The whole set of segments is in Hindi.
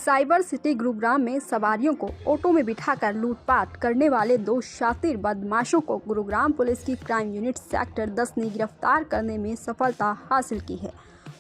साइबर सिटी गुरुग्राम में सवारियों को ऑटो में बिठाकर लूटपाट करने वाले दो शातिर बदमाशों को गुरुग्राम पुलिस की क्राइम यूनिट सेक्टर 10 ने गिरफ्तार करने में सफलता हासिल की है।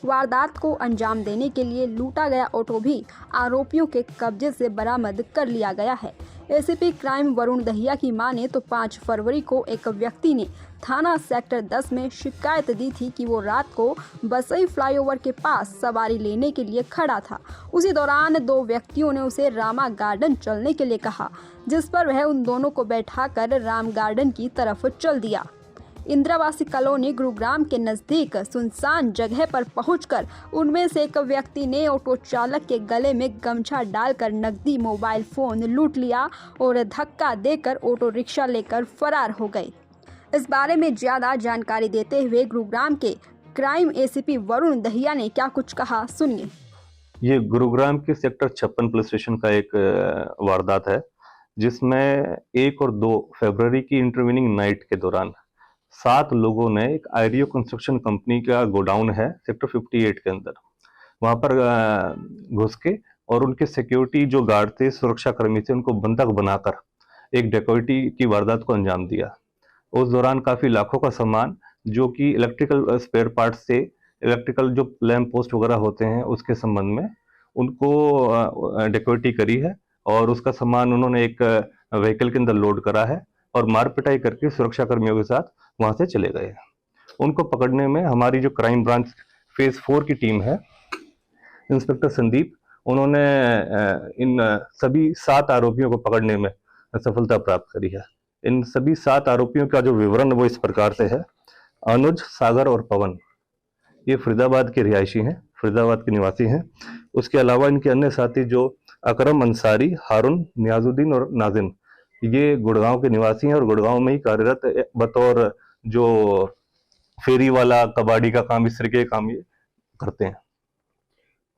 वारदात को अंजाम देने के लिए लूटा गया ऑटो भी आरोपियों के कब्जे से बरामद कर लिया गया है। एसीपी क्राइम वरुण दहिया की माने तो 5 फरवरी को एक व्यक्ति ने थाना सेक्टर 10 में शिकायत दी थी कि वो रात को बसई फ्लाईओवर के पास सवारी लेने के लिए खड़ा था। उसी दौरान दो व्यक्तियों ने उसे रामा गार्डन चलने के लिए कहा, जिस पर वह उन दोनों को बैठाकर राम गार्डन की तरफ चल दिया। इंदिरावासी कॉलोनी गुरुग्राम के नज़दीक सुनसान जगह पर पहुंचकर उनमें से एक व्यक्ति ने ऑटो चालक के गले में गमछा डालकर नकदी मोबाइल फ़ोन लूट लिया और धक्का देकर ऑटो रिक्शा लेकर फरार हो गए। इस बारे में ज़्यादा जानकारी देते हुए गुरुग्राम के क्राइम एसीपी वरुण दहिया ने क्या कुछ कहा, सुनिए। ये गुरुग्राम के सेक्टर 56 पुलिस स्टेशन का एक वारदात है, जिसमें 1 और 2 फरवरी की इंटरवीनिंग नाइट के दौरान 7 लोगों ने एक आयरियो कंस्ट्रक्शन कंपनी का गोडाउन है सेक्टर 58 के अंदर, वहां पर घुस के और उनके सिक्योरिटी जो गार्ड थे, सुरक्षा कर्मी थे, उनको बंधक बनाकर एक डकैती की वारदात को अंजाम दिया। उस दौरान काफी लाखों का सामान जो कि इलेक्ट्रिकल स्पेयर पार्ट से इलेक्ट्रिकल जो लैंप पोस्ट वगैरह होते हैं उसके संबंध में उनको डकैती करी है और उसका सामान उन्होंने एक व्हीकल के अंदर लोड करा है और मार पिटाई करके सुरक्षा कर्मियों के साथ वहां से चले गए। उनको पकड़ने में हमारी जो क्राइम ब्रांच फेज 4 की टीम है, इंस्पेक्टर संदीप, उन्होंने इन सभी 7 आरोपियों को पकड़ने में सफलता प्राप्त करी है। इन सभी 7 आरोपियों का जो विवरण वो इस प्रकार से है। अनुज, सागर और पवन ये फरीदाबाद के रिहायशी हैं, फरीदाबाद के निवासी हैं। उसके अलावा इनके अन्य साथी जो अकरम अंसारी, हारून, नियाजुद्दीन और नाजिम, ये गुड़गांव के निवासी हैं और गुड़गांव में ही कार्यरत बतौर जो फेरी वाला, कबाड़ी का काम, इस तरीके के काम ये करते हैं।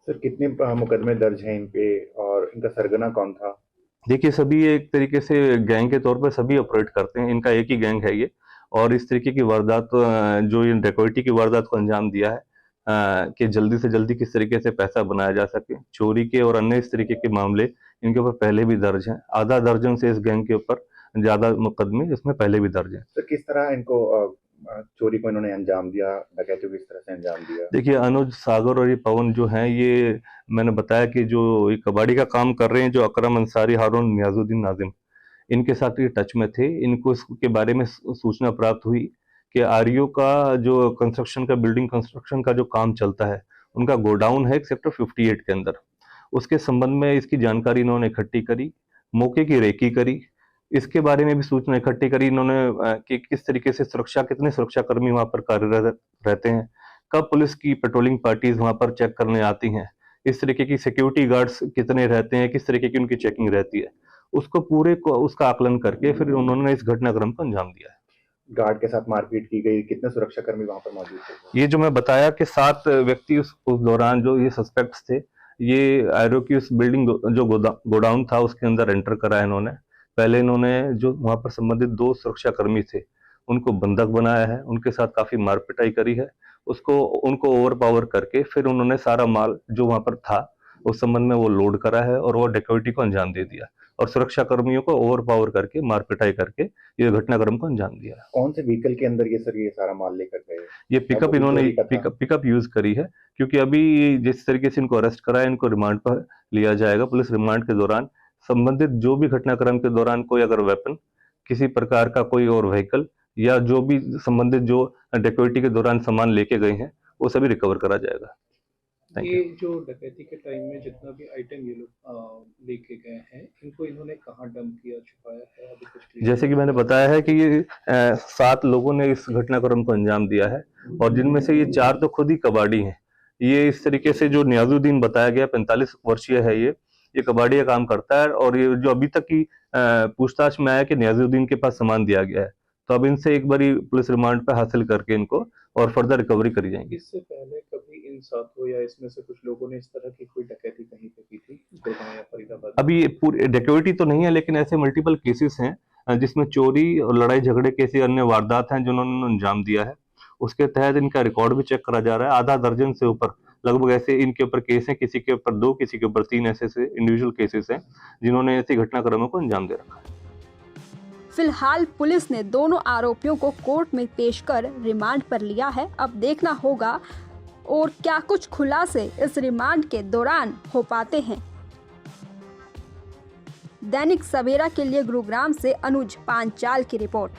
सर, कितने मुकदमे दर्ज हैं इन पे और इनका सरगना कौन था? देखिए, सभी एक तरीके से गैंग के तौर पर सभी ऑपरेट करते हैं। इनका एक ही गैंग है ये, और इस तरीके की वारदात जो इन डकैती की वारदात को अंजाम दिया है कि जल्दी से जल्दी किस तरीके से पैसा बनाया जा सके। चोरी के और अन्य इस तरीके के मामले इनके ऊपर पहले भी दर्ज हैं। आधा दर्जन से इस गैंग के ऊपर ज्यादा मुकदमे इसमें पहले भी दर्ज हैं। सर, किस तरह इनको चोरी को इन्होंने अंजाम दिया, डकैती को किस तरह से अंजाम दिया? देखिए, अनुज, सागर और ये पवन जो हैं, ये मैंने बताया कि जो ये कबाड़ी का काम कर रहे हैं, जो अकरम अंसारी, हारून, नियाजुद्दीन, नाजिम, इनके साथ ये टच में थे। इनको इसके बारे में सूचना प्राप्त हुई कि आरईओ का जो कंस्ट्रक्शन का, बिल्डिंग कंस्ट्रक्शन का जो काम चलता है, उनका गोडाउन है सेक्टर 58 के अंदर। उसके संबंध में इसकी जानकारी इन्होंने इकट्ठी करी, मौके की रेकी करी, इसके बारे में भी सूचना इकट्ठी करी इन्होंने कि किस तरीके से कितने सुरक्षा कर्मी वहां पर कार्यरत रहते हैं, कब पुलिस की पेट्रोलिंग पार्टीज वहां पर चेक करने आती हैं, इस तरीके की सिक्योरिटी गार्ड्स कितने रहते हैं, किस तरीके की उनकी चेकिंग रहती है, उसको पूरे को उसका आकलन करके फिर उन्होंने इस घटनाक्रम को अंजाम दिया है। गार्ड के साथ मारपीट की गई, कितने सुरक्षा कर्मी वहां पर मौजूद थे? ये जो मैं बताया कि 7 व्यक्ति उस दौरान जो ये सस्पेक्ट्स थे, ये आयरो की उस बिल्डिंग जो गोडाउन था उसके अंदर एंटर करा है इन्होंने। पहले इन्होंने जो वहां पर संबंधित 2 सुरक्षा कर्मी थे उनको बंधक बनाया है, उनके साथ काफी मार पिटाई करी है, उनको ओवर पावर करके फिर उन्होंने सारा माल जो वहां पर था उस संबंध में वो लोड करा है और वो डकैती को अंजाम दे दिया और सुरक्षा कर्मियों को ओवर पावर करके, मार पिटाई करके ये घटनाक्रम को अंजाम दिया। कौन से व्हीकल के अंदर ये सारा माल लेकर गए? ये पिकअप इन्होंने पिकअप यूज करी है, क्योंकि अभी जिस तरीके से इनको अरेस्ट करा है, इनको रिमांड पर लिया जाएगा। पुलिस रिमांड के दौरान संबंधित जो भी घटनाक्रम के दौरान कोई अगर वेपन, किसी प्रकार का कोई और व्हीकल या जो भी संबंधित जो डकैती के दौरान सामान लेके गए हैं वो सभी रिकवर करा जाएगा। ये जो डकैती के टाइम में जितना भी आइटम ये लोग लेके गए हैं, इनको इन्होंने कहाँ डंप किया, छुपाया है, अभी कुछ? जैसे कि मैंने बताया है कि ये 7 लोगों ने इस घटनाक्रम को अंजाम दिया है और जिनमें से ये 4 तो खुद ही कबाड़ी हैं। ये इस तरीके से जो नियाजुद्दीन बताया गया, 45 वर्षीय है, ये कबाड़ी का काम करता है और ये जो अभी तक की पूछताछ में आया कि नियाजुद्दीन के पास सामान दिया गया है, तो अब इनसे एक बारी पुलिस रिमांड पर हासिल करके इनको और फर्दर रिकवरी करी जाएगी। इससे पहले कभी इन साथों या इसमें से कुछ लोगों ने इस तरह की कोई डकैती कहीं पे की थी, गुड़गांव या फरीदाबाद? अभी पूरी डकैती तो नहीं है, लेकिन ऐसे मल्टीपल केसेस हैं जिसमें चोरी और लड़ाई झगड़े के ऐसी अन्य वारदात हैं जो उन्होंने अंजाम दिया है। उसके तहत इनका रिकॉर्ड भी चेक करा जा रहा है। आधा दर्जन से ऊपर लगभग ऐसे इनके ऊपर केस हैं, किसी के ऊपर 2, किसी के ऊपर 3 ऐसे इंडिविजुअल केसेस हैं जिन्होंने ऐसे घटनाक्रमों को अंजाम दे रखा है। फिलहाल पुलिस ने दोनों आरोपियों को कोर्ट में पेश कर रिमांड पर लिया है। अब देखना होगा और क्या कुछ खुलासे इस रिमांड के दौरान हो पाते हैं। दैनिक सवेरा के लिए गुरुग्राम से अनुज पांचाल की रिपोर्ट।